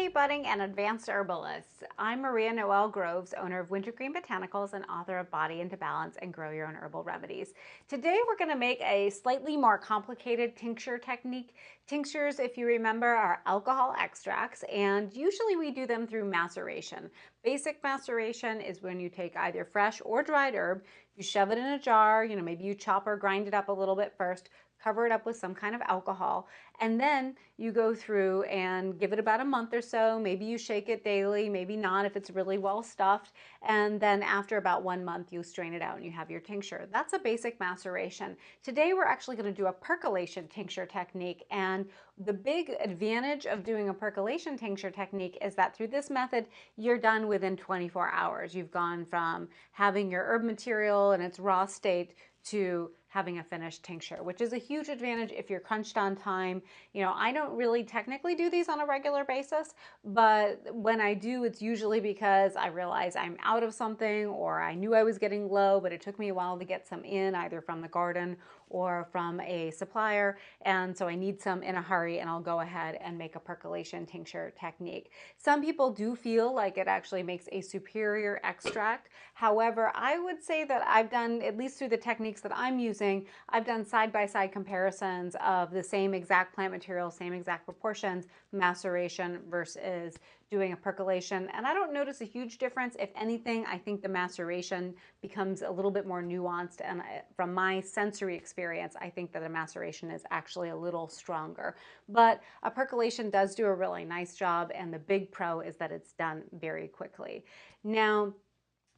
Hey, budding and advanced herbalists. I'm Maria Noel Groves, owner of Wintergreen Botanicals and author of Body into Balance and Grow Your Own Herbal Remedies. Today, we're going to make a slightly more complicated tincture technique. Tinctures, if you remember, are alcohol extracts, and usually we do them through maceration. Basic maceration is when you take either fresh or dried herb, you shove it in a jar, maybe you chop or grind it up a little bit first, cover it up with some kind of alcohol, and then you go through and give it about a month or so. Maybe you shake it daily, maybe not if it's really well stuffed. And then after about 1 month, you strain it out and you have your tincture. That's a basic maceration. Today, we're actually going to do a percolation tincture technique. And the big advantage of doing a percolation tincture technique is that through this method, you're done within 24 hours. You've gone from having your herb material in its raw state to having a finished tincture, which is a huge advantage if you're crunched on time. I don't really technically do these on a regular basis, but when I do, it's usually because I realize I'm out of something, or I knew I was getting low, but it took me a while to get some in, either from the garden or from a supplier, and so I need some in a hurry, and I'll go ahead and make a percolation tincture technique. Some people do feel like it actually makes a superior extract. However, I would say that I've done, at least through the techniques that I'm using, I've done side-by-side comparisons of the same exact plant material, same exact proportions, maceration versus doing a percolation, and I don't notice a huge difference. If anything, I think the maceration becomes a little bit more nuanced, and from my sensory experience, I think that a maceration is actually a little stronger. But a percolation does do a really nice job, and the big pro is that it's done very quickly. Now,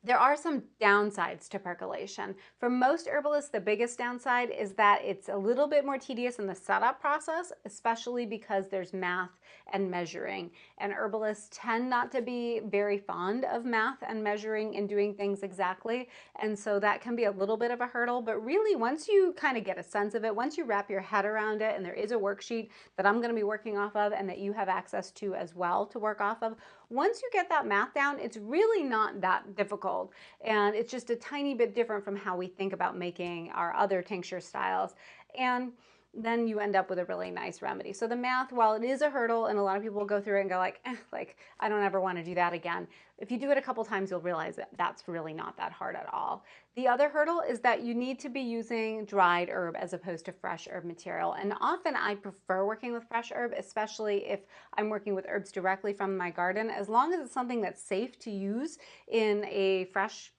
there are some downsides to percolation. For most herbalists, the biggest downside is that it's a little bit more tedious in the setup process, especially because there's math and measuring. And herbalists tend not to be very fond of math and measuring and doing things exactly. And so that can be a little bit of a hurdle. But really, once you kind of get a sense of it, once you wrap your head around it, and there is a worksheet that I'm going to be working off of and that you have access to as well to work off of, once you get that math down, it's really not that difficult. And it's just a tiny bit different from how we think about making our other tincture styles. And then you end up with a really nice remedy. So the math, while it is a hurdle, and a lot of people will go through it and go like, I don't ever want to do that again. If you do it a couple times, you'll realize that that's really not that hard at all. The other hurdle is that you need to be using dried herb as opposed to fresh herb material. And often I prefer working with fresh herb, especially if I'm working with herbs directly from my garden, as long as it's something that's safe to use in a fresh,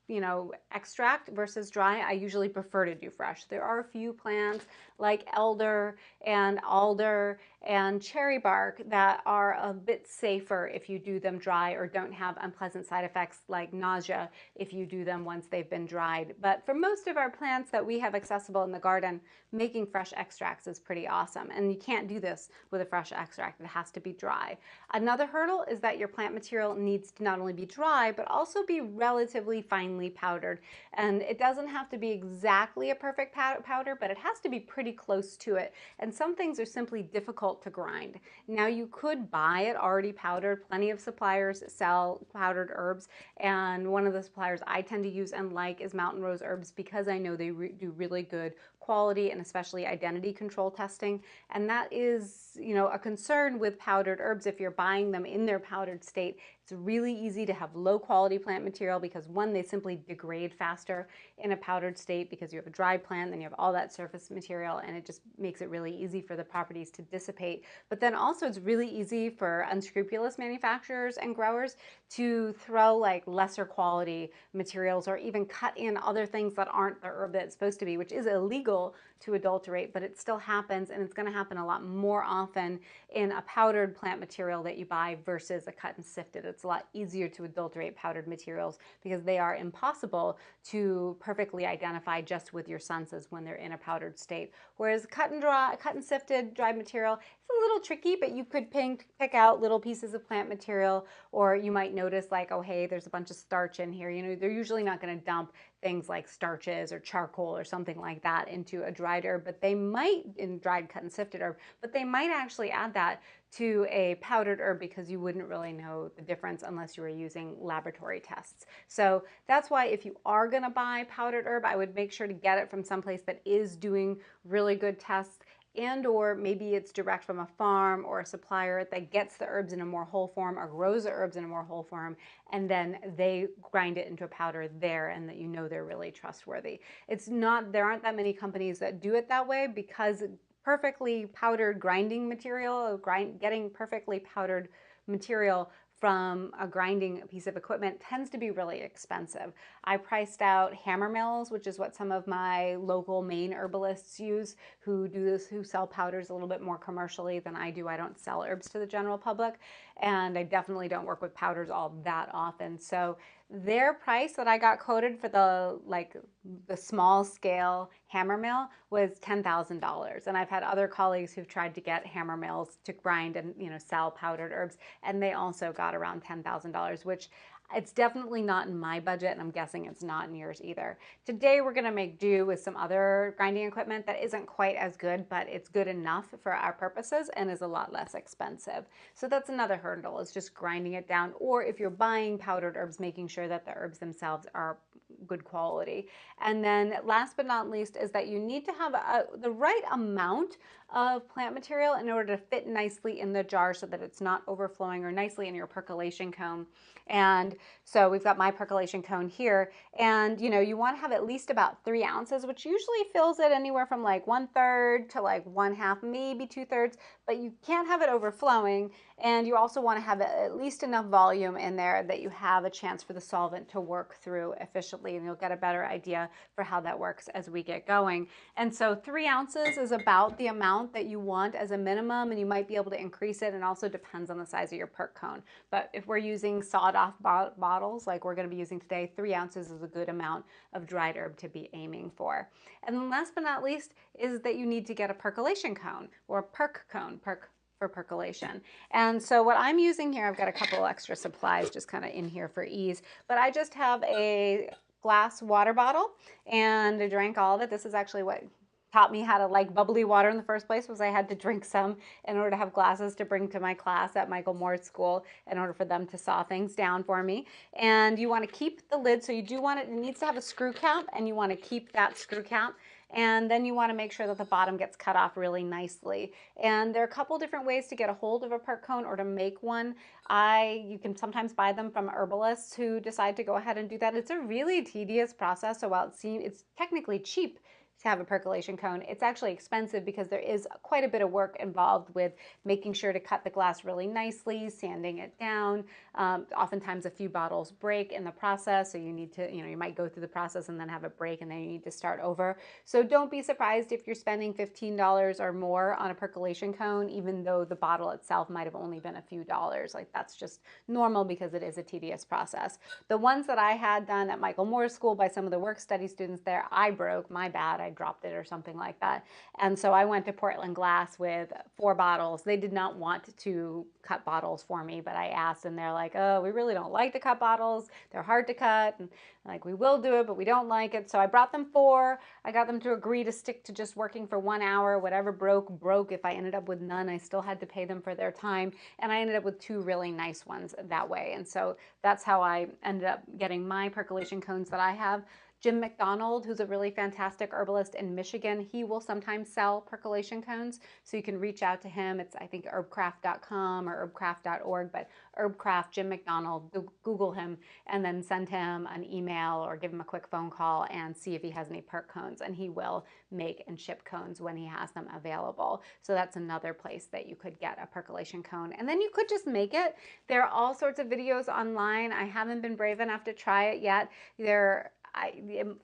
extract versus dry. I usually prefer to do fresh. There are a few plants like elder and alder and cherry bark that are a bit safer if you do them dry, or don't have unpleasant side effects like nausea if you do them once they've been dried. But for most of our plants that we have accessible in the garden, making fresh extracts is pretty awesome. And you can't do this with a fresh extract. It has to be dry. Another hurdle is that your plant material needs to not only be dry, but also be relatively finely powdered. And it doesn't have to be exactly a perfect powder, but it has to be pretty close to it. And some things are simply difficult to grind. Now, you could buy it already powdered. Plenty of suppliers sell powdered herbs, and one of the suppliers I tend to use and like is Mountain Rose Herbs, because I know they do really good quality and especially identity control testing. And that is, a concern with powdered herbs. If you're buying them in their powdered state, it's really easy to have low quality plant material because, one, they simply degrade faster in a powdered state because you have a dry plant, then you have all that surface material, and it just makes it really easy for the properties to dissipate. But then also it's really easy for unscrupulous manufacturers and growers to throw like lesser quality materials, or even cut in other things that aren't the herb that it's supposed to be, which is illegal to adulterate, but it still happens, and it's going to happen a lot more often in a powdered plant material that you buy versus a cut and sifted. It's a lot easier to adulterate powdered materials because they are impossible to perfectly identify just with your senses when they're in a powdered state. Whereas cut and sifted dried material, it's a little tricky, but you could pick out little pieces of plant material, or you might notice like, oh, hey, there's a bunch of starch in here. They're usually not going to dump things like starches or charcoal or something like that into a dried herb, but they might, in dried, cut, and sifted herb, but they might actually add that to a powdered herb because you wouldn't really know the difference unless you were using laboratory tests. So that's why if you are going to buy powdered herb, I would make sure to get it from someplace that is doing really good tests and or maybe it's direct from a farm or a supplier that gets the herbs in a more whole form or grows the herbs in a more whole form, and then they grind it into a powder there, and that you know they're really trustworthy. It's not, there aren't that many companies that do it that way, because perfectly powdered grinding material, getting perfectly powdered material from a grinding piece of equipment tends to be really expensive. I priced out hammer mills, which is what some of my local Maine herbalists use, who do this, who sell powders a little bit more commercially than I do. I don't sell herbs to the general public, and I definitely don't work with powders all that often. So their price that I got quoted for the small scale hammer mill was $10,000. And I've had other colleagues who've tried to get hammer mills to grind and sell powdered herbs, and they also got around $10,000, which it's definitely not in my budget, and I'm guessing it's not in yours either. Today we're going to make do with some other grinding equipment that isn't quite as good, but it's good enough for our purposes and is a lot less expensive. So that's another hurdle, is just grinding it down, or if you're buying powdered herbs, making sure that the herbs themselves are good quality. And then last but not least is that you need to have the right amount of plant material in order to fit nicely in the jar so that it's not overflowing, or nicely in your percolation cone. And so we've got my percolation cone here, and you want to have at least about 3 ounces, which usually fills it anywhere from like 1/3 to like 1/2, maybe 2/3, but you can't have it overflowing. And you also want to have at least enough volume in there that you have a chance for the solvent to work through efficiently, and you'll get a better idea for how that works as we get going. And so 3 ounces is about the amount that you want as a minimum, and you might be able to increase it, and also depends on the size of your perk cone. But if we're using sawed-off bottles like we're going to be using today, 3 ounces is a good amount of dried herb to be aiming for. And then last but not least is that you need to get a percolation cone, or a perk cone, for percolation. And so what I'm using here, I've got a couple extra supplies just kind of in here for ease, but I just have a glass water bottle, and I drank all of it. This is actually what taught me how to like bubbly water in the first place, was I had to drink some in order to have glasses to bring to my class at Michael Moore's school, in order for them to saw things down for me. And you want to keep the lid, so you do want it needs to have a screw cap, and you want to keep that screw cap. And then you want to make sure that the bottom gets cut off really nicely. And there are a couple different ways to get a hold of a perk cone, or to make one. You can sometimes buy them from herbalists who decide to go ahead and do that. It's a really tedious process, so while it's technically cheap to have a percolation cone, it's actually expensive, because there is quite a bit of work involved with making sure to cut the glass really nicely, sanding it down. Oftentimes a few bottles break in the process, so you need to, you might go through the process and then have a break, and then you need to start over. So don't be surprised if you're spending $15 or more on a percolation cone, even though the bottle itself might have only been a few dollars. Like, that's just normal, because it is a tedious process. The ones that I had done at Michael Moore's school by some of the work study students there, I broke. My bad. I dropped it or something like that. And so I went to Portland Glass with 4 bottles. They did not want to cut bottles for me, but I asked, and they're like, oh, we really don't like to cut bottles. They're hard to cut. And like, we will do it, but we don't like it. So I brought them 4. I got them to agree to stick to just working for 1 hour. Whatever broke. If I ended up with none, I still had to pay them for their time. And I ended up with 2 really nice ones that way. And so that's how I ended up getting my percolation cones that I have. Jim McDonald, who's a really fantastic herbalist in Michigan, he will sometimes sell percolation cones, so you can reach out to him. It's, I think, herbcraft.com or herbcraft.org, but Herbcraft, Jim McDonald, Google him, and then send him an email or give him a quick phone call and see if he has any perk cones, and he will make and ship cones when he has them available. So that's another place that you could get a percolation cone. And then you could just make it. There are all sorts of videos online. I haven't been brave enough to try it yet.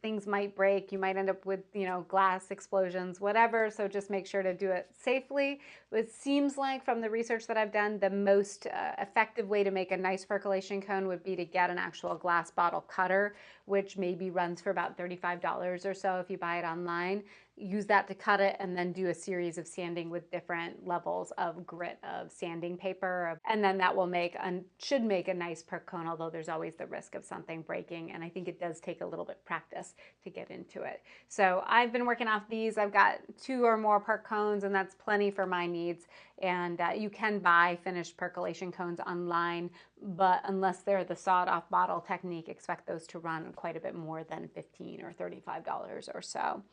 Things might break. You might end up with, glass explosions, whatever. So just make sure to do it safely. It seems like from the research that I've done, the most effective way to make a nice percolation cone would be to get an actual glass bottle cutter, which maybe runs for about $35 or so if you buy it online. Use that to cut it, and then do a series of sanding with different levels of grit of sanding paper, and then that will should make a nice perk cone, although there's always the risk of something breaking, and I think it does take a little bit practice to get into it. So I've been working off these. I've got 2 or more perk cones, and that's plenty for my needs. And you can buy finished percolation cones online, but unless they're the sawed-off bottle technique, expect those to run quite a bit more than $15 or $35 or so.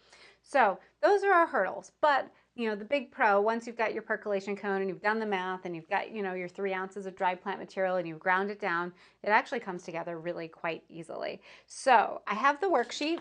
So those are our hurdles, but the big pro, once you've got your percolation cone and you've done the math and you've got, your 3 ounces of dry plant material and you've ground it down, it actually comes together really quite easily. So I have the worksheet.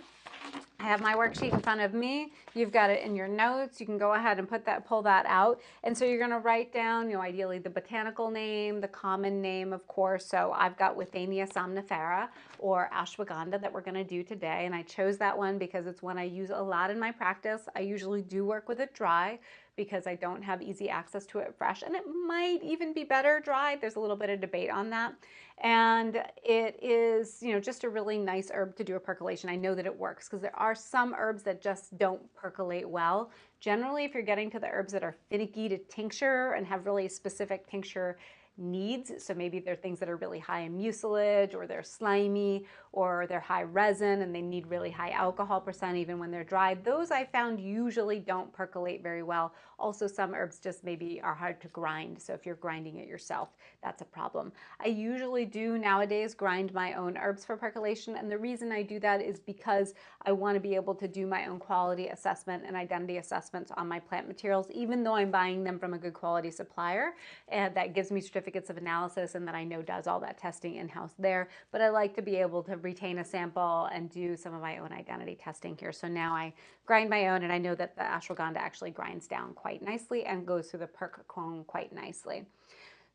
I have my worksheet in front of me. You've got it in your notes. You can go ahead and pull that out. And so you're going to write down, ideally the botanical name, the common name, of course. So I've got Withania somnifera or ashwagandha that we're going to do today. And I chose that one because it's one I use a lot in my practice. I usually do work with it dry because I don't have easy access to it fresh. And it might even be better dry. There's a little bit of debate on that. And it is, just a really nice herb to do a percolation. I know that it works because there are some herbs that just don't percolate well. Generally, if you're getting to the herbs that are finicky to tincture and have really specific tincture needs, so maybe they're things that are really high in mucilage, or they're slimy, or they're high resin and they need really high alcohol percent even when they're dried, those I found usually don't percolate very well. Also, some herbs just maybe are hard to grind, so if you're grinding it yourself, that's a problem. I usually do nowadays grind my own herbs for percolation, and the reason I do that is because I want to be able to do my own quality assessment and identity assessments on my plant materials, even though I'm buying them from a good quality supplier, and that gives me certificates of analysis and that I know does all that testing in-house there. But I like to be able to retain a sample and do some of my own identity testing here. So now I grind my own, and I know that the ashwagandha actually grinds down quite nicely and goes through the perc cone quite nicely.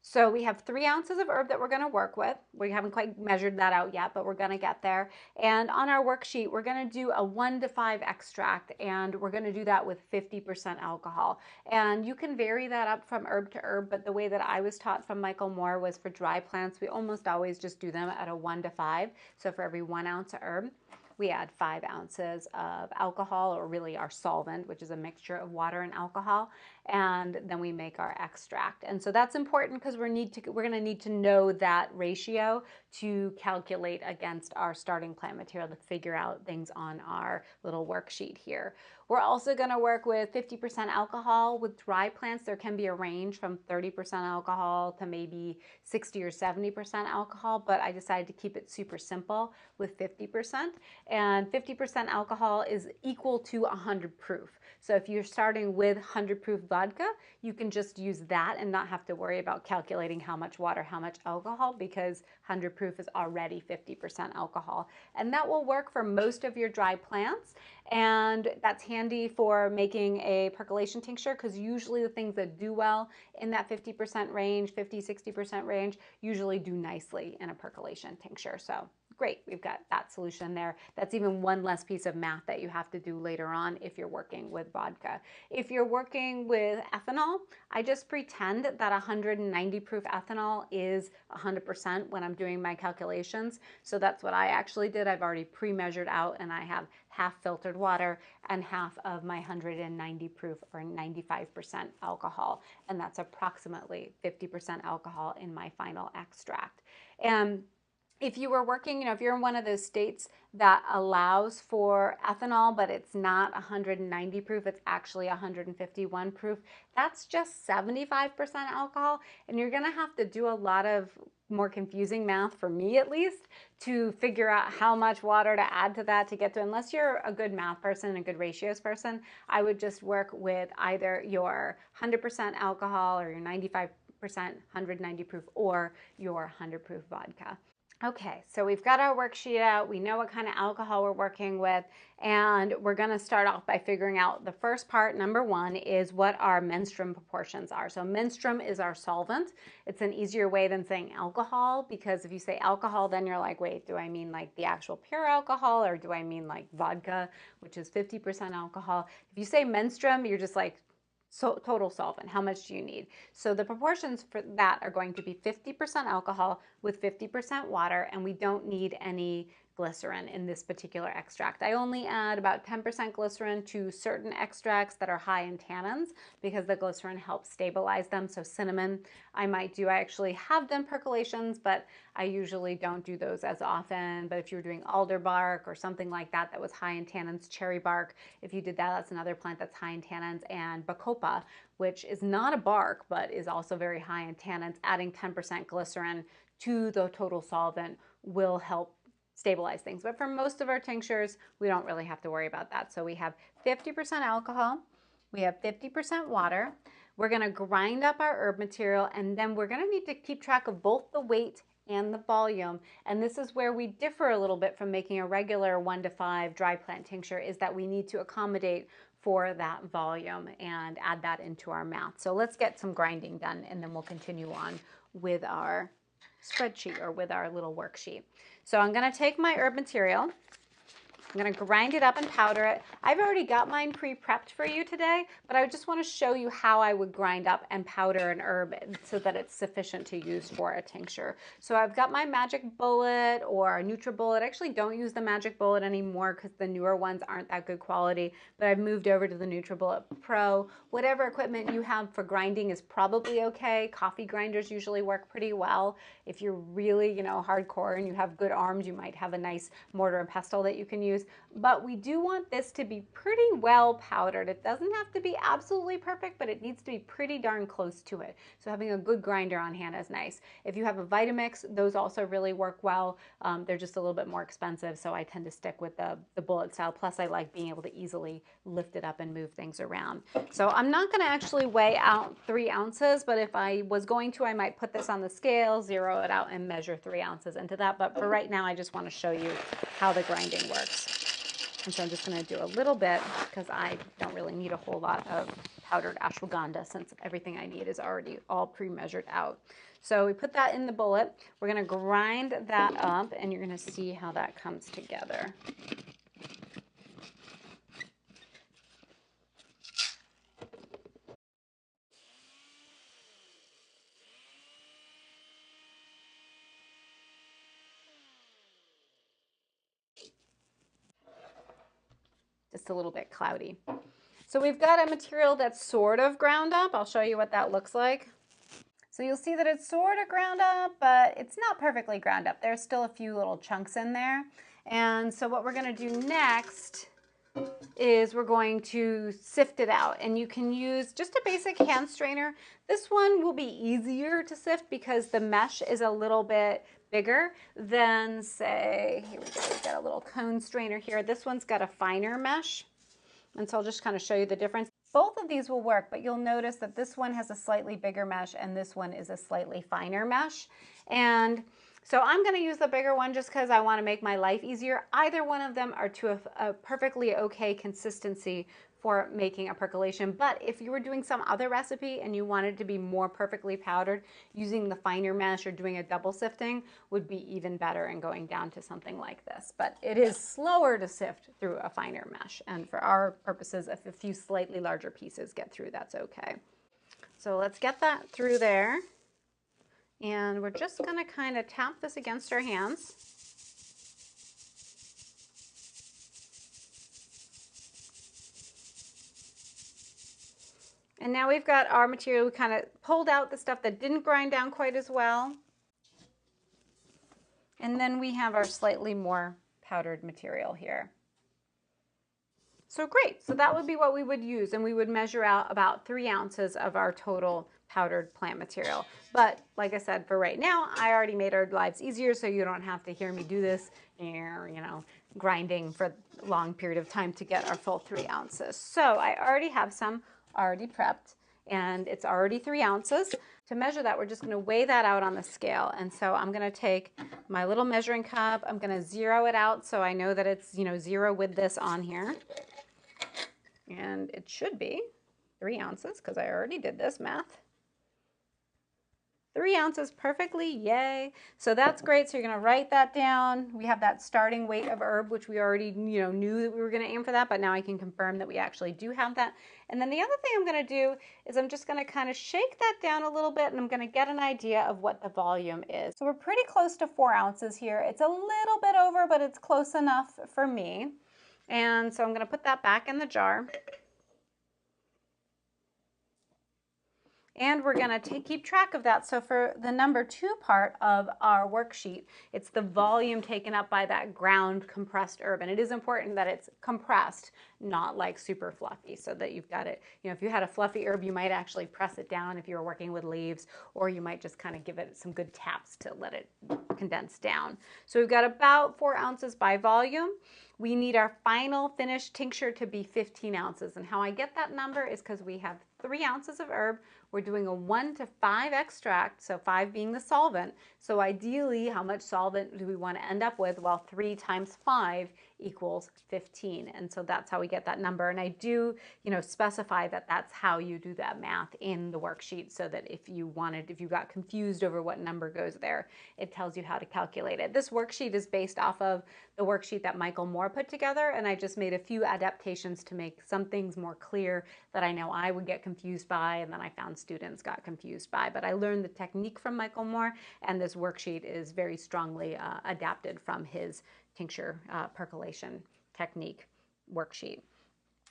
So we have 3 ounces of herb that we're going to work with. We haven't quite measured that out yet, but we're going to get there. And on our worksheet, we're going to do a 1 to 5 extract, and we're going to do that with 50% alcohol. And you can vary that up from herb to herb, but the way that I was taught from Michael Moore was for dry plants, we almost always just do them at a 1 to 5. So for every 1 ounce of herb, we add 5 ounces of alcohol, or really our solvent, which is a mixture of water and alcohol, and then we make our extract. And so that's important because we're going to need to know that ratio to calculate against our starting plant material to figure out things on our little worksheet here. We're also going to work with 50% alcohol. With dry plants, there can be a range from 30% alcohol to maybe 60 or 70% alcohol, but I decided to keep it super simple with 50%. And 50% alcohol is equal to 100 proof. So if you're starting with 100 proof vodka, you can just use that and not have to worry about calculating how much water, how much alcohol, because 100 proof is already 50% alcohol. And that will work for most of your dry plants. And that's handy for making a percolation tincture, because usually the things that do well in that 50% range, 50-60% range, usually do nicely in a percolation tincture. So great, we've got that solution there. That's even one less piece of math that you have to do later on if you're working with vodka. If you're working with ethanol, I just pretend that 190 proof ethanol is 100% when I'm doing my calculations. So that's what I actually did. I've already pre-measured out, and I have half filtered water and half of my 190 proof or 95% alcohol. And that's approximately 50% alcohol in my final extract. And if you were working, if you're in one of those states that allows for ethanol, but it's not 190 proof, it's actually 151 proof, that's just 75% alcohol. And you're going to have to do a lot of more confusing math, for me at least, to figure out how much water to add to that to get to. Unless you're a good math person and a good ratios person, I would just work with either your 100% alcohol or your 95% 190 proof or your 100 proof vodka. Okay, so we've got our worksheet out. We know what kind of alcohol we're working with, and we're going to start off by figuring out the first part. Number one is what our menstruum proportions are. So menstruum is our solvent. It's an easier way than saying alcohol, because if you say alcohol, then you're like, wait, do I mean like the actual pure alcohol, or do I mean like vodka, which is 50% alcohol? If you say menstruum, you're just like, so total solvent, how much do you need? So the proportions for that are going to be 50% alcohol with 50% water, and we don't need any glycerin in this particular extract. I only add about 10% glycerin to certain extracts that are high in tannins, because the glycerin helps stabilize them. So cinnamon, I actually have done percolations, but I usually don't do those as often. But if you're doing alder bark or something like that that was high in tannins, cherry bark, if you did that, that's another plant that's high in tannins. And bacopa, which is not a bark but is also very high in tannins, adding 10% glycerin to the total solvent will help stabilize things. But for most of our tinctures, we don't really have to worry about that. So we have 50% alcohol, We have 50% water. We're going to grind up our herb material, and then we're going to need to keep track of both the weight and the volume. And this is where we differ a little bit from making a regular 1 to 5 dry plant tincture, is that we need to accommodate for that volume and add that into our math. So let's get some grinding done, and then we'll continue on with our spreadsheet or with our little worksheet. So I'm going to take my herb material. I'm going to grind it up and powder it. I've already got mine pre-prepped for you today, but I just want to show you how I would grind up and powder an herb so that it's sufficient to use for a tincture. So I've got my Magic Bullet or NutriBullet. I actually don't use the Magic Bullet anymore because the newer ones aren't that good quality, but I've moved over to the NutriBullet Pro. Whatever equipment you have for grinding is probably okay. Coffee grinders usually work pretty well. If you're really, hardcore and you have good arms, you might have a nice mortar and pestle that you can use. But we do want this to be pretty well powdered. It doesn't have to be absolutely perfect, but it needs to be pretty darn close to it. So having a good grinder on hand is nice. If you have a Vitamix, those also really work well. They're just a little bit more expensive, so I tend to stick with the bullet style. Plus, I like being able to easily lift it up and move things around. So I'm not going to actually weigh out 3 ounces, but if I was going to, I might put this on the scale, zero it out, and measure 3 ounces into that. But for right now, I just want to show you how the grinding works. And so I'm just going to do a little bit because I don't really need a whole lot of powdered ashwagandha since everything I need is already all pre-measured out. So we put that in the bullet. We're going to grind that up, and you're going to see how that comes together. Just a little bit cloudy. So we've got a material that's sort of ground up. I'll show you what that looks like. So you'll see that it's sort of ground up, but it's not perfectly ground up. There's still a few little chunks in there. And so what we're going to do next is we're going to sift it out. And you can use just a basic hand strainer. This one will be easier to sift because the mesh is a little bit bigger than, say, here we go, we've got a little cone strainer here. This one's got a finer mesh. And so I'll just kind of show you the difference. Both of these will work, but you'll notice that this one has a slightly bigger mesh and this one is a slightly finer mesh. And so I'm going to use the bigger one just because I want to make my life easier. Either one of them are to a perfectly okay consistency for making a percolation. But if you were doing some other recipe and you wanted to be more perfectly powdered, using the finer mesh or doing a double sifting would be even better and going down to something like this. But it is slower to sift through a finer mesh. And for our purposes, if a few slightly larger pieces get through, that's okay. So let's get that through there. And we're just going to kind of tap this against our hands. And now we've got our material. We kind of pulled out the stuff that didn't grind down quite as well. And then we have our slightly more powdered material here. So great. So that would be what we would use. And we would measure out about 3 ounces of our total powdered plant material. But like I said, for right now, I already made our lives easier, so you don't have to hear me do this, grinding for a long period of time to get our full 3 ounces. So I already have some already prepped, and it's already 3 ounces. To measure that, we're just going to weigh that out on the scale. And so I'm going to take my little measuring cup. I'm going to zero it out so I know that it's, zero with this on here. And it should be 3 ounces because I already did this math. 3 ounces perfectly, yay. So that's great. So you're going to write that down. We have that starting weight of herb, which we already knew that we were going to aim for that, but now I can confirm that we actually do have that. And then the other thing I'm going to do is I'm just going to kind of shake that down a little bit, and I'm going to get an idea of what the volume is. So we're pretty close to 4 ounces here. It's a little bit over, but it's close enough for me. And so I'm going to put that back in the jar. And we're going to keep track of that. So for the number 2 part of our worksheet, it's the volume taken up by that ground compressed herb. And it is important that it's compressed, not like super fluffy, so that you've got it. If you had a fluffy herb, you might actually press it down if you were working with leaves, or you might just kind of give it some good taps to let it condense down. So we've got about 4 ounces by volume. We need our final finished tincture to be 15 ounces. And how I get that number is because we have 3 ounces of herb. We're doing a 1 to 5 extract, so 5 being the solvent. So ideally, how much solvent do we want to end up with? Well, 3 times 5 equals 15. And so that's how we get that number. And I do, specify that that's how you do that math in the worksheet, so that if you got confused over what number goes there, it tells you how to calculate it. This worksheet is based off of the worksheet that Michael Moore put together, and I just made a few adaptations to make some things more clear that I know I would get confused by, and then I found students got confused by. But I learned the technique from Michael Moore, and this worksheet is very strongly adapted from his tincture percolation technique worksheet.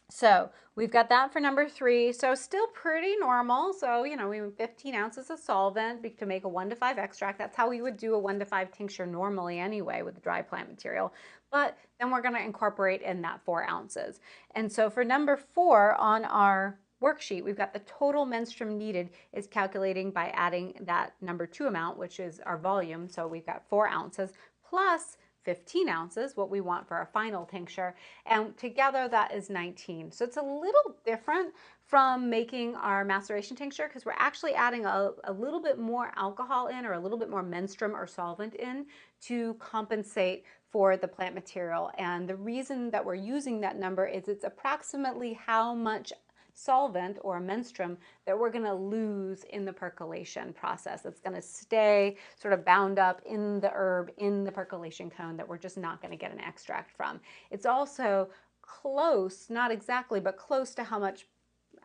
So we've got that for number 3. So still pretty normal. So, we have 15 ounces of solvent to make a 1 to 5 extract. That's how we would do a 1 to 5 tincture normally anyway with the dry plant material. But then we're going to incorporate in that 4 ounces. And so for number 4 on our worksheet, we've got the total menstruum needed is calculating by adding that number 2 amount, which is our volume. So we've got 4 ounces plus 15 ounces, what we want for our final tincture, and together that is 19. So it's a little different from making our maceration tincture, because we're actually adding a little bit more alcohol in, or a little bit more menstruum or solvent in, to compensate for the plant material. And the reason that we're using that number is it's approximately how much solvent or menstruum that we're going to lose in the percolation process. It's going to stay sort of bound up in the herb, in the percolation cone, that we're just not going to get an extract from. It's also close, not exactly, but close to how much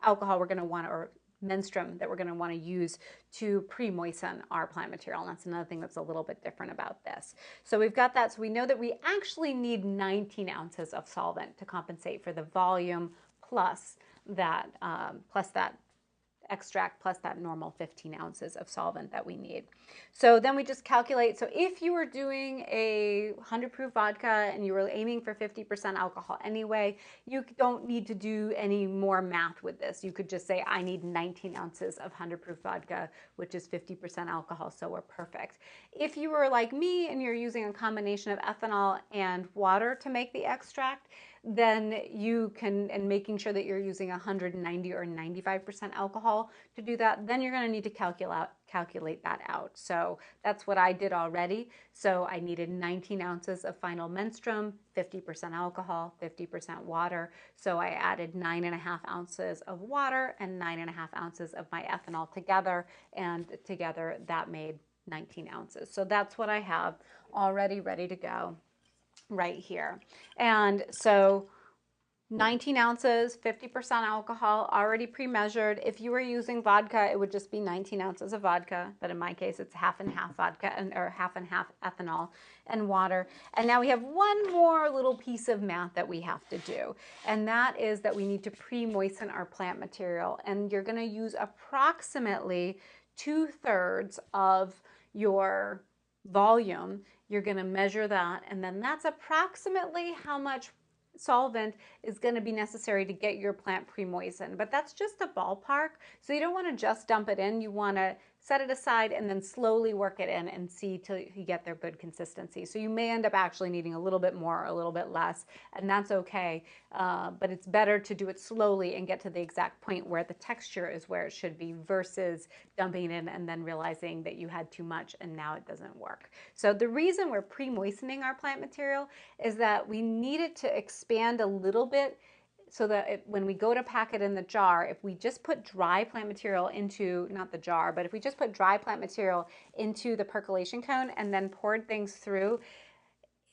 alcohol we're going to want, or menstruum that we're going to want to use to pre-moisten our plant material. And that's another thing that's a little bit different about this. So we've got that. So we know that we actually need 19 ounces of solvent to compensate for the volume plus that extract plus that normal 15 ounces of solvent that we need. So then we just calculate. So if you were doing a 100 proof vodka and you were aiming for 50% alcohol anyway, you don't need to do any more math with this. You could just say, I need 19 ounces of 100 proof vodka, which is 50% alcohol, so we're perfect. If you were like me and you're using a combination of ethanol and water to make the extract, then you can, and making sure that you're using 190 or 95% alcohol to do that, then you're going to need to calculate that out. So that's what I did already. So I needed 19 ounces of final menstruum, 50% alcohol, 50% water. So I added 9.5 ounces of water and 9.5 ounces of my ethanol together, and together that made 19 ounces. So that's what I have already ready to go right here. And so 19 ounces, 50% alcohol, already pre-measured. If you were using vodka, it would just be 19 ounces of vodka, but in my case, it's half and half vodka, or half and half ethanol and water. And now we have one more little piece of math that we have to do, and that is that we need to pre-moisten our plant material. And you're going to use approximately 2/3 of your volume. You're going to measure that, and then that's approximately how much solvent is going to be necessary to get your plant pre-moistened. But that's just a ballpark, so you don't want to just dump it in. You want to set it aside and then slowly work it in and see till you get their good consistency. So you may end up actually needing a little bit more or a little bit less, and that's okay. But it's better to do it slowly and get to the exact point where the texture is where it should be, versus dumping it in and then realizing that you had too much and now it doesn't work. So the reason we're pre-moistening our plant material is that we need it to expand a little bit, so that when we go to pack it in the jar, if we just put dry plant material into, not the jar, but if we just put dry plant material into the percolation cone and then poured things through,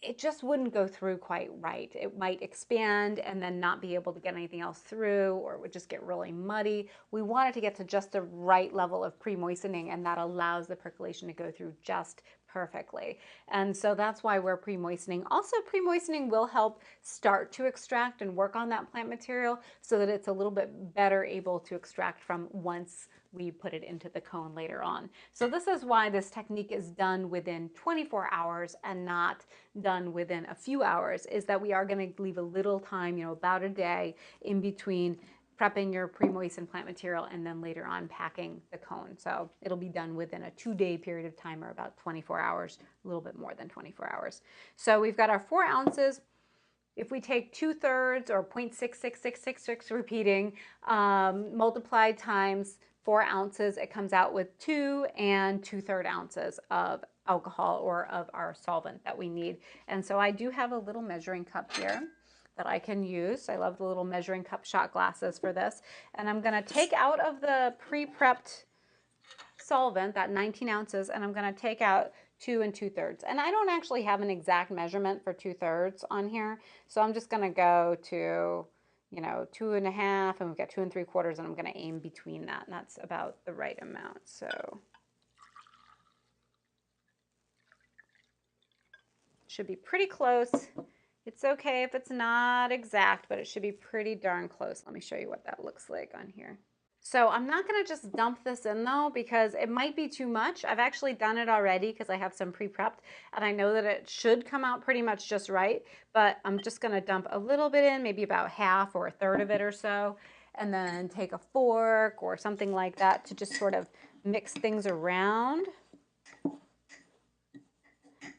it just wouldn't go through quite right. It might expand and then not be able to get anything else through, or it would just get really muddy. We want it to get to just the right level of pre-moistening, and that allows the percolation to go through just perfectly. And so that's why we're pre-moistening. Also, pre-moistening will help start to extract and work on that plant material so that it's a little bit better able to extract from once we put it into the cone later on. So this is why this technique is done within 24 hours and not done within a few hours, is that we are going to leave a little time, about a day in between prepping your pre-moistened plant material and then later on packing the cone. So it'll be done within a 2-day period of time, or about 24 hours, a little bit more than 24 hours. So we've got our 4 ounces. If we take 2/3 or 0.66666 repeating, multiplied times 4 ounces, it comes out with 2 2/3 ounces of alcohol, or of our solvent that we need. And so I do have a little measuring cup here that I can use. I love the little measuring cup shot glasses for this. And I'm going to take out of the pre-prepped solvent, that 19 ounces, and I'm going to take out 2 2/3. And I don't actually have an exact measurement for 2/3 on here. So I'm just going to go to, 2.5, and we've got 2 3/4, and I'm going to aim between that. And that's about the right amount. So should be pretty close. It's okay if it's not exact, but it should be pretty darn close. Let me show you what that looks like on here. So I'm not going to just dump this in though, because it might be too much. I've actually done it already because I have some pre-prepped, and I know that it should come out pretty much just right, but I'm just going to dump a little bit in, maybe about half or a third of it or so, and then take a fork or something like that to just sort of mix things around.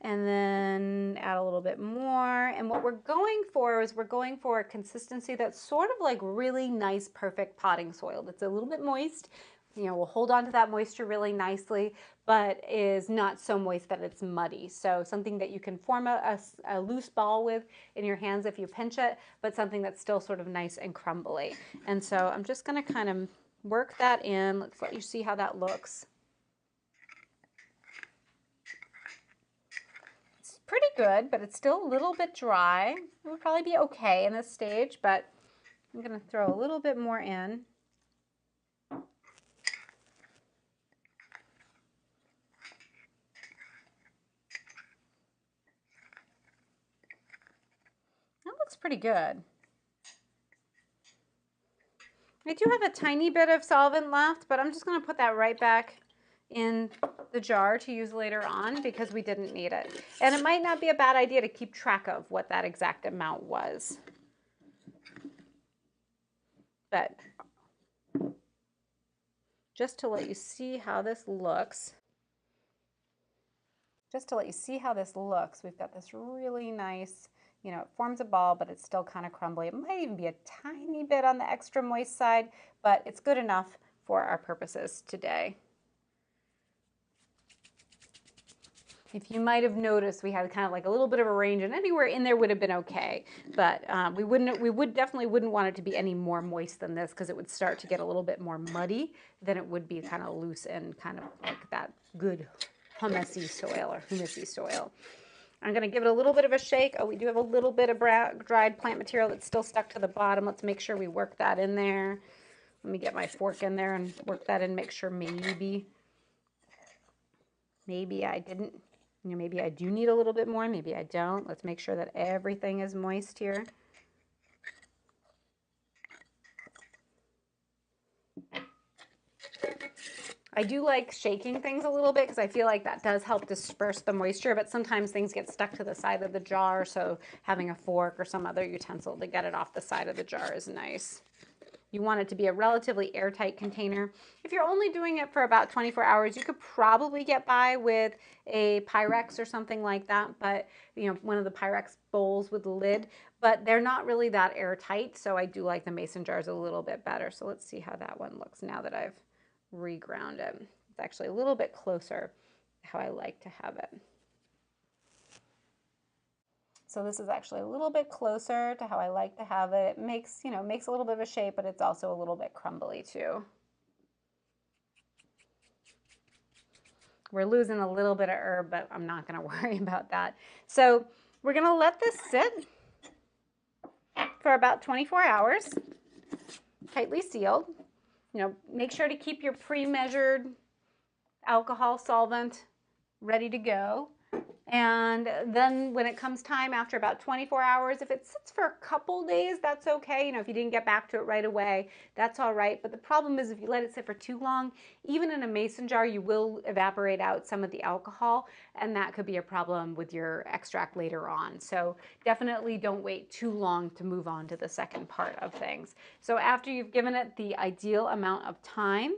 And then add a little bit more. And what we're going for is we're going for a consistency that's sort of like really nice, perfect potting soil. That's a little bit moist. We'll hold on to that moisture really nicely, but is not so moist that it's muddy. So something that you can form a loose ball with in your hands if you pinch it, but something that's still sort of nice and crumbly. And so I'm just going to kind of work that in. Let's let you see how that looks. Pretty good, but it's still a little bit dry. It would probably be okay in this stage, but I'm going to throw a little bit more in. That looks pretty good. I do have a tiny bit of solvent left, but I'm just going to put that right back in the jar to use later on because we didn't need it. And it might not be a bad idea to keep track of what that exact amount was. But just to let you see how this looks, we've got this really nice, it forms a ball, but it's still kind of crumbly. It might even be a tiny bit on the extra moist side, but it's good enough for our purposes today. If you might have noticed, we had kind of like a little bit of a range, and anywhere in there would have been okay. But we definitely wouldn't want it to be any more moist than this, because it would start to get a little bit more muddy than it would be kind of loose and kind of like that good humusy soil. I'm going to give it a little bit of a shake. Oh, we do have a little bit of dried plant material that's still stuck to the bottom. Let's make sure we work that in there. Let me get my fork in there and work that in, make sure maybe I didn't. Maybe I do need a little bit more, maybe I don't. Let's make sure that everything is moist here. I do like shaking things a little bit because I feel like that does help disperse the moisture, but sometimes things get stuck to the side of the jar, so having a fork or some other utensil to get it off the side of the jar is nice. You want it to be a relatively airtight container. If you're only doing it for about 24 hours, you could probably get by with a Pyrex or something like that, but one of the Pyrex bowls with the lid, but they're not really that airtight, so I do like the mason jars a little bit better. So let's see how that one looks now that I've reground it. It's actually a little bit closer to how I like to have it. So this is actually a little bit closer to how I like to have it. It makes a little bit of a shape, but it's also a little bit crumbly too. We're losing a little bit of herb, but I'm not going to worry about that. So we're going to let this sit for about 24 hours, tightly sealed. Make sure to keep your pre-measured alcohol solvent ready to go. And then when it comes time after about 24 hours, if it sits for a couple days, that's okay. You know, if you didn't get back to it right away, that's all right. But the problem is if you let it sit for too long, even in a mason jar, you will evaporate out some of the alcohol, and that could be a problem with your extract later on. So definitely don't wait too long to move on to the second part of things. So after you've given it the ideal amount of time,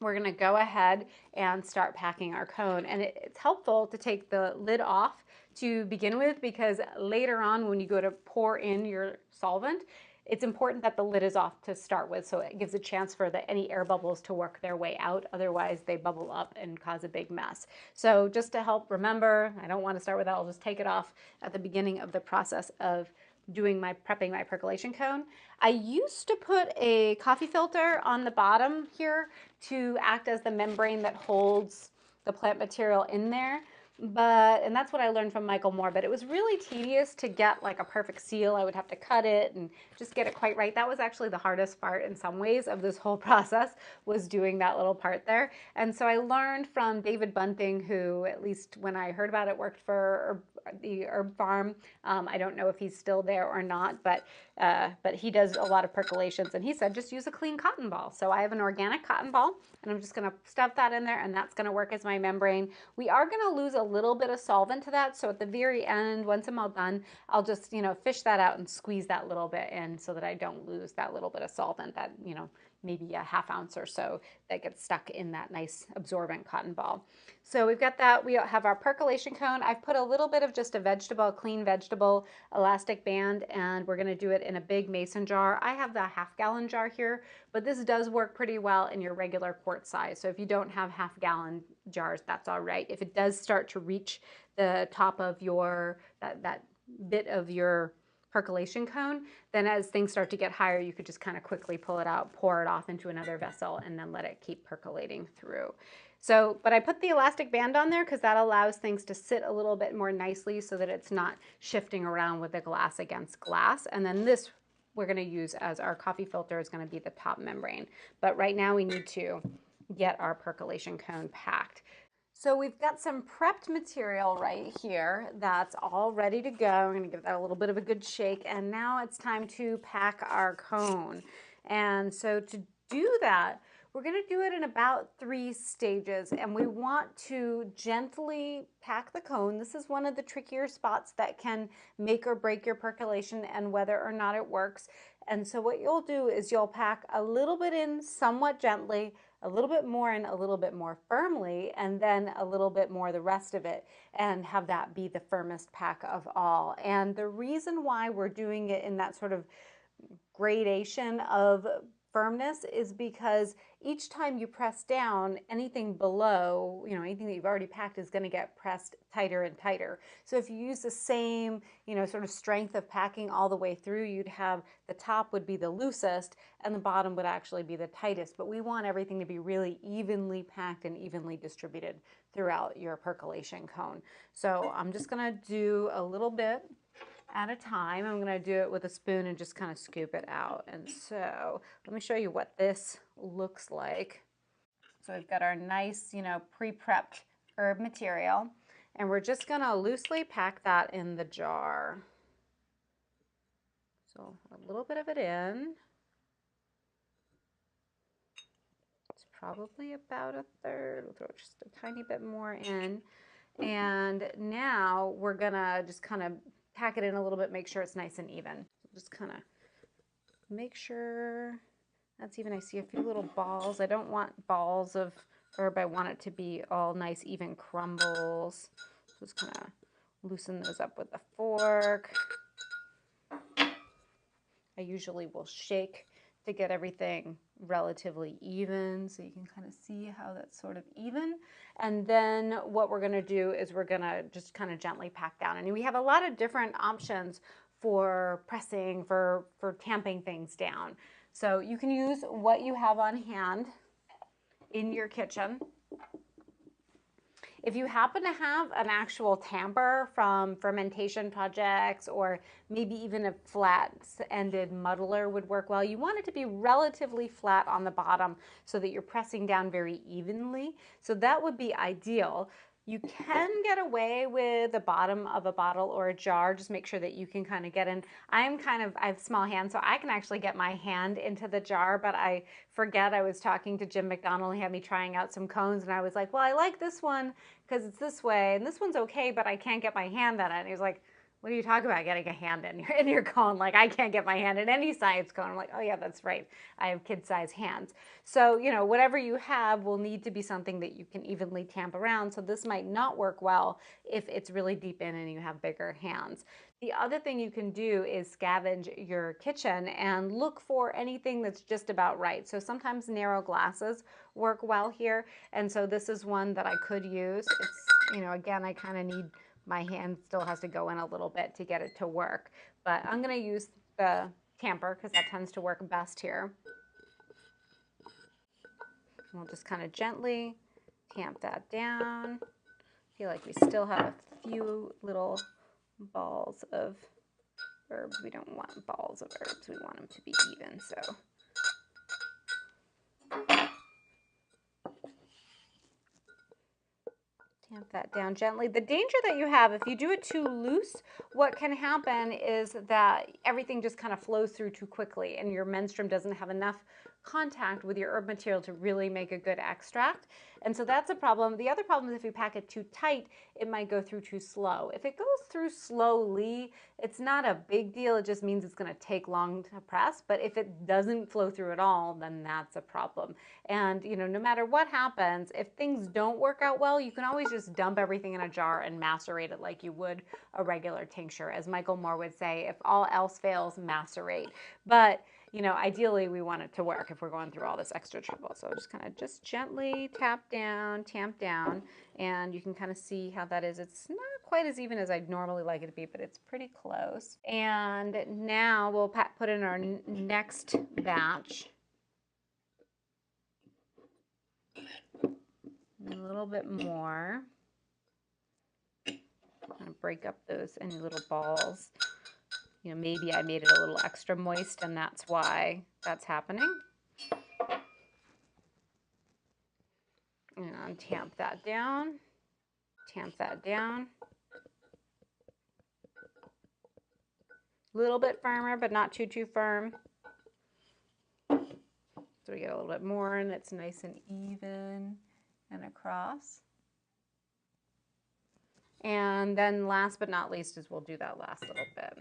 we're going to go ahead and start packing our cone. And it's helpful to take the lid off to begin with, because later on when you go to pour in your solvent, it's important that the lid is off to start with, so it gives a chance for any air bubbles to work their way out. Otherwise, they bubble up and cause a big mess. So just to help remember, I don't want to start with that. I'll just take it off at the beginning of the process of prepping my percolation cone. I used to put a coffee filter on the bottom here to act as the membrane that holds the plant material in there. And that's what I learned from Michael Moore, but it was really tedious to get like a perfect seal. I would have to cut it and just get it quite right. That was actually the hardest part in some ways of this whole process, was doing that little part there. And so I learned from David Bunting, who, at least when I heard about it, worked for the herb farm. I don't know if he's still there or not, but he does a lot of percolations, and he said just use a clean cotton ball. So I have an organic cotton ball, and I'm just going to stuff that in there, and that's going to work as my membrane. We are going to lose a little bit of solvent to that, so at the very end, once I'm all done, I'll just, fish that out and squeeze that little bit in so that I don't lose that little bit of solvent, that, maybe a ½ ounce or so that gets stuck in that nice absorbent cotton ball. So we've got that. We have our percolation cone. I've put a little bit of just a clean vegetable elastic band, and we're going to do it in a big mason jar. I have the ½ gallon jar here, but this does work pretty well in your regular quart size. So if you don't have ½ gallon jars, that's all right. If it does start to reach the top of that bit of your percolation cone, then as things start to get higher, you could just kind of quickly pull it out, pour it off into another vessel, and then let it keep percolating through. So, but I put the elastic band on there because that allows things to sit a little bit more nicely so that it's not shifting around with the glass against glass. And then this we're going to use as our coffee filter is going to be the top membrane. But right now we need to get our percolation cone packed. So we've got some prepped material right here that's all ready to go. I'm going to give that a little bit of a good shake, and now it's time to pack our cone. And so to do that, we're going to do it in about 3 stages, and we want to gently pack the cone. This is one of the trickier spots that can make or break your percolation and whether or not it works. And so what you'll do is you'll pack a little bit in somewhat gently, a little bit more and a little bit more firmly, and then a little bit more the rest of it, and have that be the firmest pack of all. And the reason why we're doing it in that sort of gradation of firmness is because each time you press down, anything below, anything that you've already packed is going to get pressed tighter and tighter. So if you use the same, sort of strength of packing all the way through, you'd have the top would be the loosest and the bottom would actually be the tightest. But we want everything to be really evenly packed and evenly distributed throughout your percolation cone. So I'm just going to do a little bit at a time. I'm going to do it with a spoon and just kind of scoop it out. And so let me show you what this looks like. So we've got our nice, pre-prepped herb material, and we're just going to loosely pack that in the jar. So a little bit of it in. It's probably about 1/3. We'll throw just a tiny bit more in. And now we're going to just kind of pack it in a little bit, make sure it's nice and even. Just kind of make sure that's even. I see a few little balls. I don't want balls of herb. I want it to be all nice, even crumbles. Just kind of loosen those up with a fork. I usually will shake to get everything relatively even, so you can kind of see how that's sort of even. And then what we're going to do is we're going to just kind of gently pack down. And we have a lot of different options for pressing, for tamping things down. So you can use what you have on hand in your kitchen. If you happen to have an actual tamper from fermentation projects, or maybe even a flat-ended muddler would work well, you want it to be relatively flat on the bottom so that you're pressing down very evenly. So that would be ideal. You can get away with the bottom of a bottle or a jar. Just make sure that you can kind of get in. I have small hands, so I can actually get my hand into the jar, but I forget. I was talking to Jim McDonald. He had me trying out some cones, and I was like, well, I like this one because it's this way, and this one's okay, but I can't get my hand in it. And he was like, what are you talking about getting a hand in your cone? Like, I can't get my hand in any size cone. I'm like, oh yeah, that's right. I have kid-size hands. So, you know, whatever you have will need to be something that you can evenly tamp around. So this might not work well if it's really deep in and you have bigger hands. The other thing you can do is scavenge your kitchen and look for anything that's just about right. So sometimes narrow glasses work well here. And so this is one that I could use. It's, you know, again, I kind of need, my hand still has to go in a little bit to get it to work. But I'm going to use the tamper because that tends to work best here. We'll just kind of gently tamp that down. I feel like we still have a few little balls of herbs. We don't want balls of herbs. We want them to be even, so. Tamp that down gently. The danger that you have, if you do it too loose, what can happen is that everything just kind of flows through too quickly and your menstruum doesn't have enough contact with your herb material to really make a good extract. And so that's a problem. The other problem is if you pack it too tight, it might go through too slow. If it goes through slowly, it's not a big deal. It just means it's going to take long to press. But if it doesn't flow through at all, then that's a problem. And, you know, no matter what happens, if things don't work out well, you can always just dump everything in a jar and macerate it like you would a regular tincture. As Michael Moore would say, if all else fails, macerate. But you know, ideally we want it to work if we're going through all this extra trouble. So just kind of just gently tap down, tamp down, and you can kind of see how that is. It's not quite as even as I'd normally like it to be, but it's pretty close. And now we'll put in our next batch. A little bit more. Kind of break up those any little balls. You know, maybe I made it a little extra moist and that's why that's happening. And tamp that down. Tamp that down. A little bit firmer, but not too firm. So we get a little bit more and it's nice and even and across. And then last but not least is we'll do that last little bit.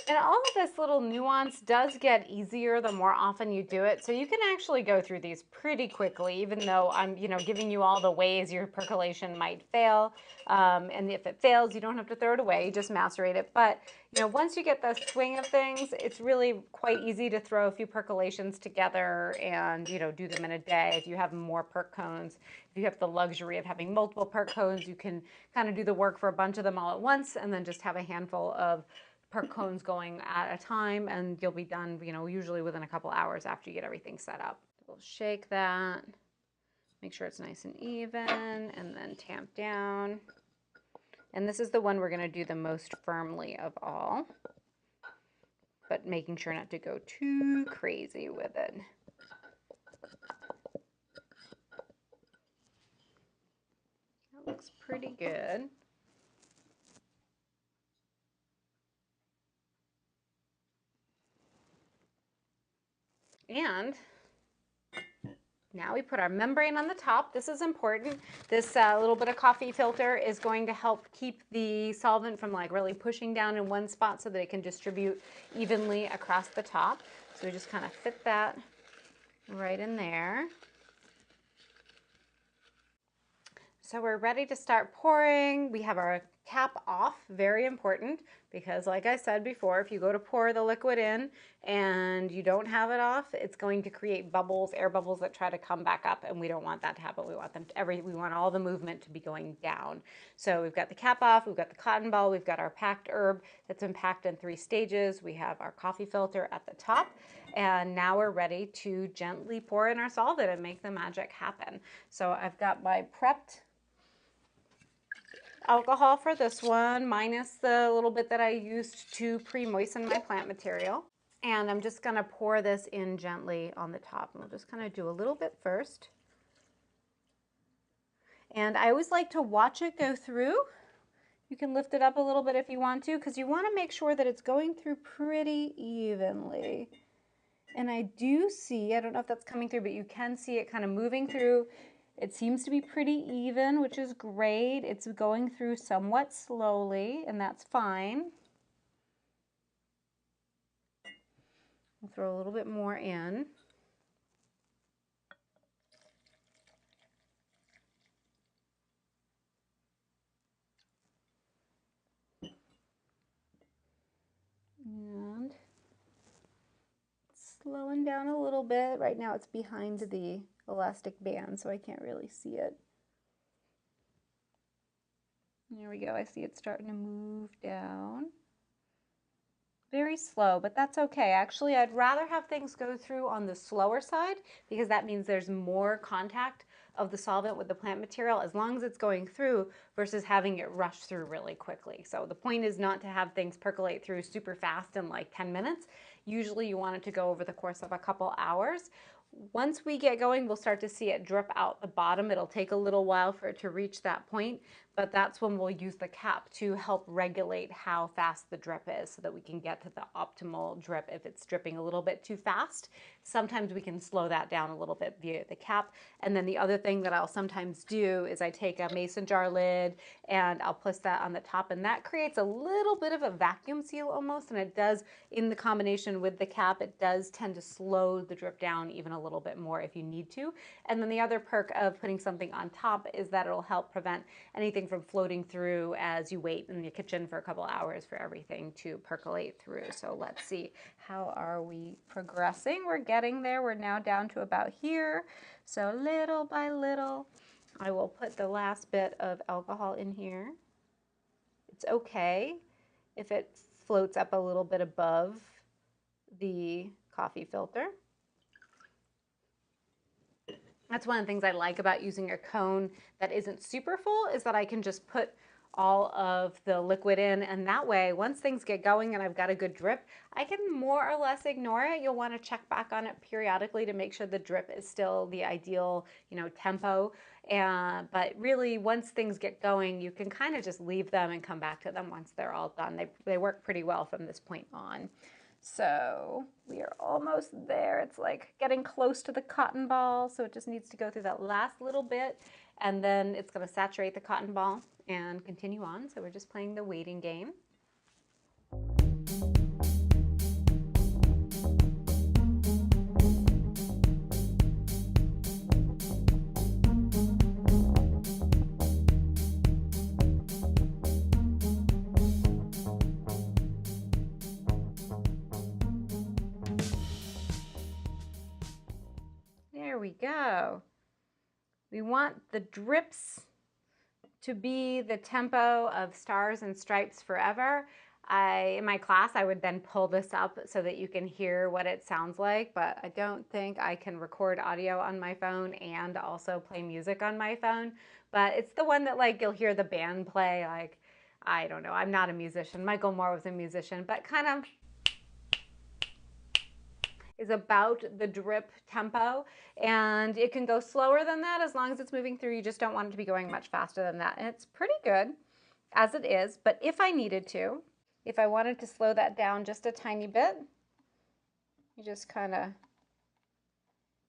And all of this little nuance does get easier the more often you do it. So you can actually go through these pretty quickly, even though I'm, you know, giving you all the ways your percolation might fail. And if it fails, you don't have to throw it away, you just macerate it. But, you know, once you get the swing of things, it's really quite easy to throw a few percolations together and, you know, do them in a day. If you have more perk cones, if you have the luxury of having multiple perk cones, you can kind of do the work for a bunch of them all at once and then just have a handful of perk cones going at a time and you'll be done, you know, usually within a couple hours after you get everything set up. We'll shake that, make sure it's nice and even, and then tamp down. And this is the one we're going to do the most firmly of all, but making sure not to go too crazy with it. That looks pretty good. And now we put our membrane on the top. This is important. This little bit of coffee filter is going to help keep the solvent from like really pushing down in one spot so that it can distribute evenly across the top. So we just kind of fit that right in there. So we're ready to start pouring. We have our cap off, very important, because like I said before, if you go to pour the liquid in and you don't have it off, it's going to create bubbles, air bubbles that try to come back up, and we don't want that to happen. We want we want all the movement to be going down. So we've got the cap off, we've got the cotton ball, we've got our packed herb that's been packed in 3 stages. We have our coffee filter at the top, and now we're ready to gently pour in our solvent and make the magic happen. So I've got my prepped alcohol for this one, minus the little bit that I used to pre-moisten my plant material. And I'm just gonna pour this in gently on the top. And we'll just kind of do a little bit first. And I always like to watch it go through. You can lift it up a little bit if you want to, because you want to make sure that it's going through pretty evenly. And I do see, I don't know if that's coming through, but you can see it kind of moving through. It seems to be pretty even, which is great. It's going through somewhat slowly, and that's fine. I'll throw a little bit more in. And slowing down a little bit. Right now it's behind the elastic band, so I can't really see it. There we go. I see it starting to move down. Very slow, but that's okay. Actually, I'd rather have things go through on the slower side, because that means there's more contact of the solvent with the plant material as long as it's going through, versus having it rush through really quickly. So the point is not to have things percolate through super fast in like 10 minutes. Usually you want it to go over the course of a couple hours. Once we get going, we'll start to see it drip out the bottom. It'll take a little while for it to reach that point, but that's when we'll use the cap to help regulate how fast the drip is, so that we can get to the optimal drip. If it's dripping a little bit too fast, sometimes we can slow that down a little bit via the cap. And then the other thing that I'll sometimes do is I take a mason jar lid and I'll place that on the top, and that creates a little bit of a vacuum seal almost, and it does, in the combination with the cap, it does tend to slow the drip down even a little bit more if you need to. And then the other perk of putting something on top is that it'll help prevent anything from floating through as you wait in the kitchen for a couple hours for everything to percolate through. So let's see, how are we progressing? We're getting there. We're now down to about here. So little by little, I will put the last bit of alcohol in here. It's okay if it floats up a little bit above the coffee filter. That's one of the things I like about using a cone that isn't super full, is that I can just put all of the liquid in, and that way, once things get going and I've got a good drip, I can more or less ignore it. You'll want to check back on it periodically to make sure the drip is still the ideal, tempo. But really, once things get going, you can kind of just leave them and come back to them once they're all done. They work pretty well from this point on. So we are almost there. It's like getting close to the cotton ball, so it just needs to go through that last little bit, and then it's going to saturate the cotton ball and continue on. So we're just playing the waiting game. There we go. We want the drips to be the tempo of Stars and Stripes Forever. In my class, I would then pull this up so that you can hear what it sounds like, but I don't think I can record audio on my phone and also play music on my phone. But it's the one that you'll hear the band play, I don't know, I'm not a musician. Michael Moore was a musician, but kind of is about the drip tempo, and it can go slower than that as long as it's moving through. You just don't want it to be going much faster than that, and it's pretty good as it is. But if I needed to, if I wanted to slow that down just a tiny bit, you just kind of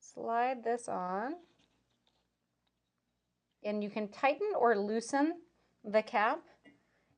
slide this on, and you can tighten or loosen the cap,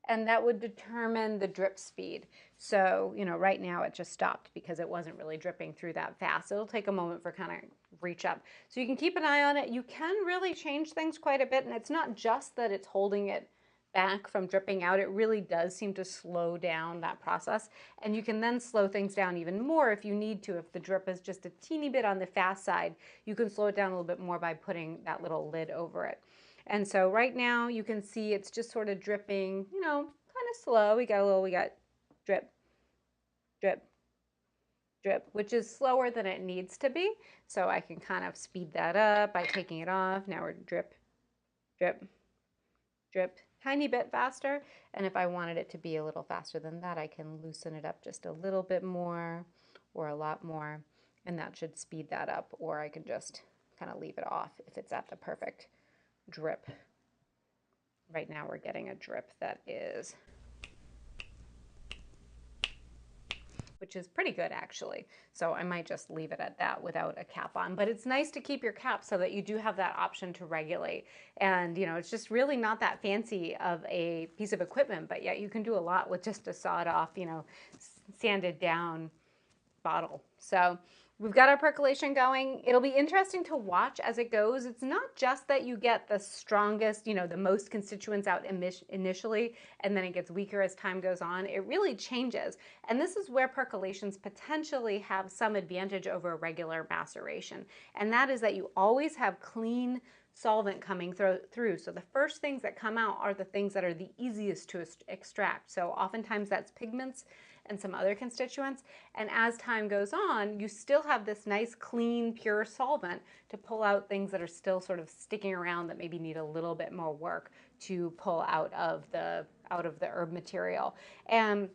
and that would determine the drip speed. So, right now it just stopped because it wasn't really dripping through that fast. It'll take a moment for kind of reach up. So you can keep an eye on it. You can really change things quite a bit, and it's not just that it's holding it back from dripping out, it really does seem to slow down that process. And you can then slow things down even more if you need to. If the drip is just a teeny bit on the fast side, you can slow it down a little bit more by putting that little lid over it. And so right now you can see it's just sort of dripping, you know, kind of slow. We got drip, drip, drip, which is slower than it needs to be. So I can kind of speed that up by taking it off. Now we're drip, drip, drip, tiny bit faster. And if I wanted it to be a little faster than that, I can loosen it up just a little bit more or a lot more, and that should speed that up. Or I can just kind of leave it off if it's at the perfect drip. Right now we're getting a drip that is, which is pretty good actually. So I might just leave it at that without a cap on. But it's nice to keep your cap so that you do have that option to regulate. And you know, it's just really not that fancy of a piece of equipment, but yet you can do a lot with just a sawed off, you know, sanded down bottle. So we've got our percolation going. It'll be interesting to watch as it goes. It's not just that you get the strongest, you know, the most constituents out initially, and then it gets weaker as time goes on. It really changes. And this is where percolations potentially have some advantage over regular maceration. And that is that you always have clean solvent coming through. So the first things that come out are the things that are the easiest to extract. So oftentimes that's pigments and some other constituents. And as time goes on, you still have this nice, clean, pure solvent to pull out things that are still sort of sticking around that maybe need a little bit more work to pull out of the herb material. And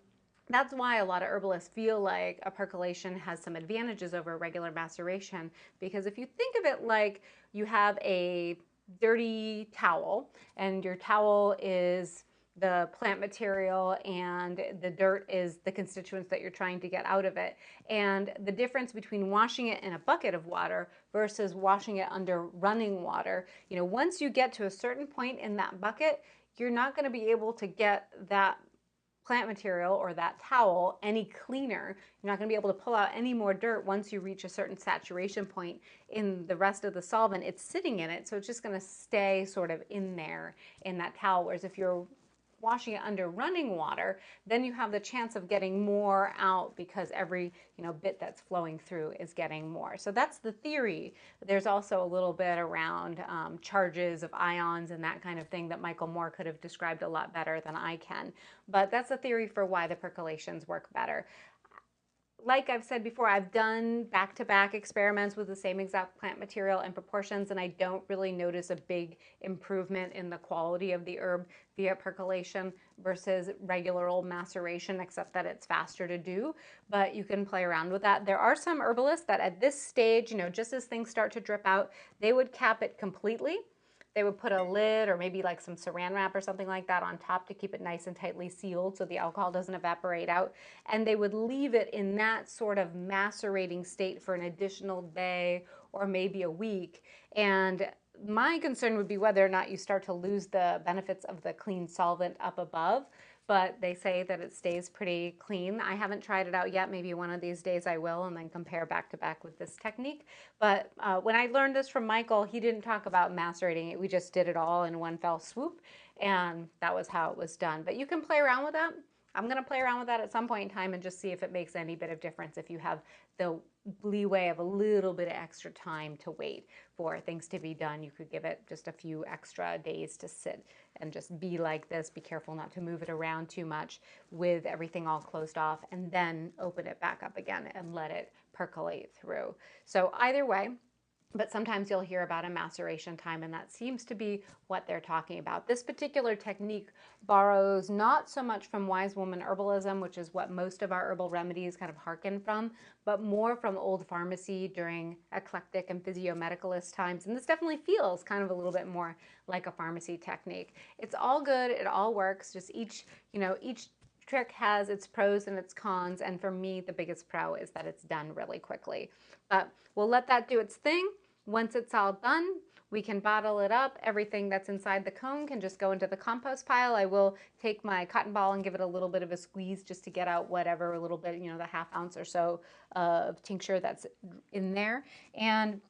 that's why a lot of herbalists feel like a percolation has some advantages over regular maceration, because if you think of it like you have a dirty towel and your towel is the plant material and the dirt is the constituents that you're trying to get out of it. And the difference between washing it in a bucket of water versus washing it under running water, you know, once you get to a certain point in that bucket, you're not going to be able to get that plant material or that towel any cleaner. You're not going to be able to pull out any more dirt once you reach a certain saturation point in the rest of the solvent. It's sitting in it, so it's just going to stay sort of in there in that towel. Whereas if you're washing it under running water, then you have the chance of getting more out because every, you know, bit that's flowing through is getting more. So that's the theory. There's also a little bit around charges of ions and that kind of thing that Michael Moore could have described a lot better than I can. But that's the theory for why the percolations work better. Like I've said before, I've done back-to-back experiments with the same exact plant material and proportions, and I don't really notice a big improvement in the quality of the herb via percolation versus regular old maceration, except that it's faster to do. But you can play around with that. There are some herbalists that at this stage, you know, just as things start to drip out, they would cap it completely. They would put a lid or maybe like some saran wrap or something like that on top to keep it nice and tightly sealed so the alcohol doesn't evaporate out. And they would leave it in that sort of macerating state for an additional day or maybe a week. And my concern would be whether or not you start to lose the benefits of the clean solvent up above. But they say that it stays pretty clean. I haven't tried it out yet. Maybe one of these days I will, and then compare back to back with this technique. But when I learned this from Michael, he didn't talk about macerating it. We just did it all in one fell swoop, and that was how it was done. But you can play around with that. I'm going to play around with that at some point in time and just see if it makes any bit of difference if you have the leeway of a little bit of extra time to wait for things to be done. You could give it just a few extra days to sit and just be like this. Be careful not to move it around too much with everything all closed off, and then open it back up again and let it percolate through. So either way, but sometimes you'll hear about a maceration time, and that seems to be what they're talking about. This particular technique borrows not so much from wise woman herbalism, which is what most of our herbal remedies kind of hearken from, but more from old pharmacy during eclectic and physiomedicalist times. And this definitely feels kind of a little bit more like a pharmacy technique. It's all good, it all works, just each trick has its pros and its cons, and for me the biggest pro is that it's done really quickly. But we'll let that do its thing. Once it's all done, we can bottle it up. Everything that's inside the cone can just go into the compost pile. I will take my cotton ball and give it a little bit of a squeeze just to get out whatever, a little bit, you know, the ½ ounce or so of tincture that's in there. And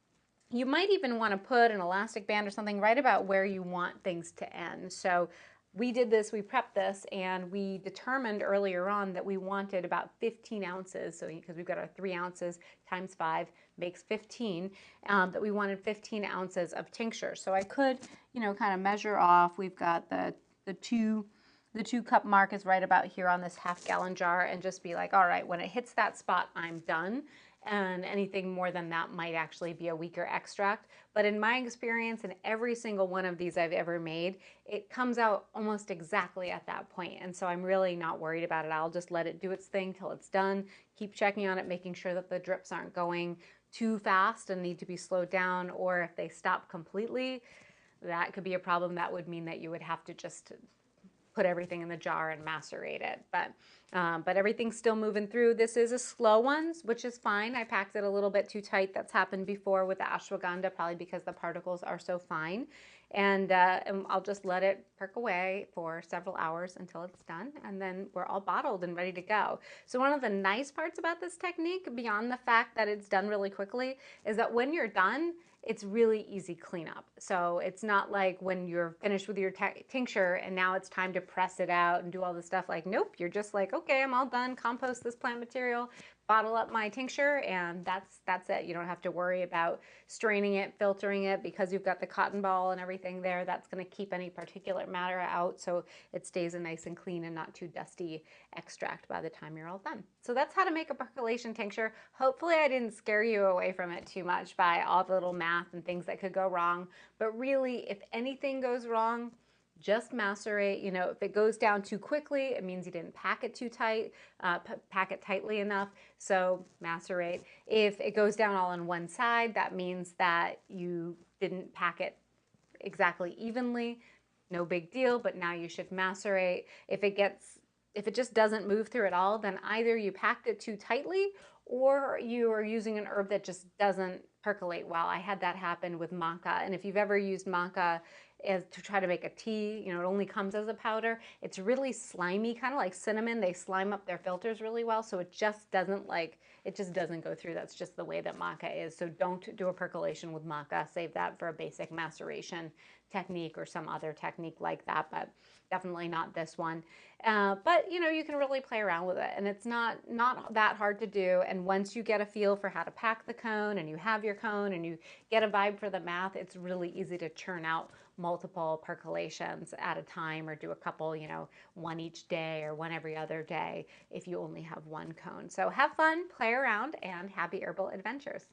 you might even want to put an elastic band or something right about where you want things to end. So we did this, we prepped this, and we determined earlier on that we wanted about 15 ounces. So because we've got our 3 ounces times 5 makes 15, that we wanted 15 ounces of tincture. So I could, kind of measure off. We've got the two cup mark is right about here on this half-gallon jar, and just be like, all right, when it hits that spot, I'm done. And anything more than that might actually be a weaker extract. But in my experience, in every single one of these I've ever made, it comes out almost exactly at that point. And so I'm really not worried about it. I'll just let it do its thing till it's done. Keep checking on it, making sure that the drips aren't going too fast and need to be slowed down, or if they stop completely, that could be a problem. That would mean that you would have to just put everything in the jar and macerate it. But everything's still moving through. This is a slow one, which is fine. I packed it a little bit too tight. That's happened before with the ashwagandha, probably because the particles are so fine. And I'll just let it perk away for several hours until it's done, and then we're all bottled and ready to go. So one of the nice parts about this technique, beyond the fact that it's done really quickly, is that when you're done, it's really easy cleanup. So it's not like when you're finished with your tincture and now it's time to press it out and do all this stuff. Like, nope, you're just like, okay, I'm all done. Compost this plant material, bottle up my tincture, and that's it. You don't have to worry about straining it, filtering it, because you've got the cotton ball and everything there. That's going to keep any particulate matter out, so it stays a nice and clean and not too dusty extract by the time you're all done. So that's how to make a percolation tincture. Hopefully I didn't scare you away from it too much by all the little math and things that could go wrong. But really, if anything goes wrong, just macerate. If it goes down too quickly, it means you didn't pack it too tight, pack it tightly enough. So macerate. If it goes down all on one side, that means that you didn't pack it exactly evenly. No big deal, but now you should macerate. If it just doesn't move through at all, then either you packed it too tightly or you are using an herb that just doesn't percolate well. I had that happen with maca, and if you've ever used maca to try to make a tea, it only comes as a powder. It's really slimy, kind of like cinnamon. They slime up their filters really well, so it just doesn't go through. That's just the way that maca is. So don't do a percolation with maca. Save that for a basic maceration technique or some other technique like that, but definitely not this one. But you can really play around with it, and it's not that hard to do. And once you get a feel for how to pack the cone, and you have your cone, and you get a vibe for the math, it's really easy to churn out multiple percolations at a time, or do a couple, one each day or one every other day if you only have one cone. So have fun, play around, and happy herbal adventures.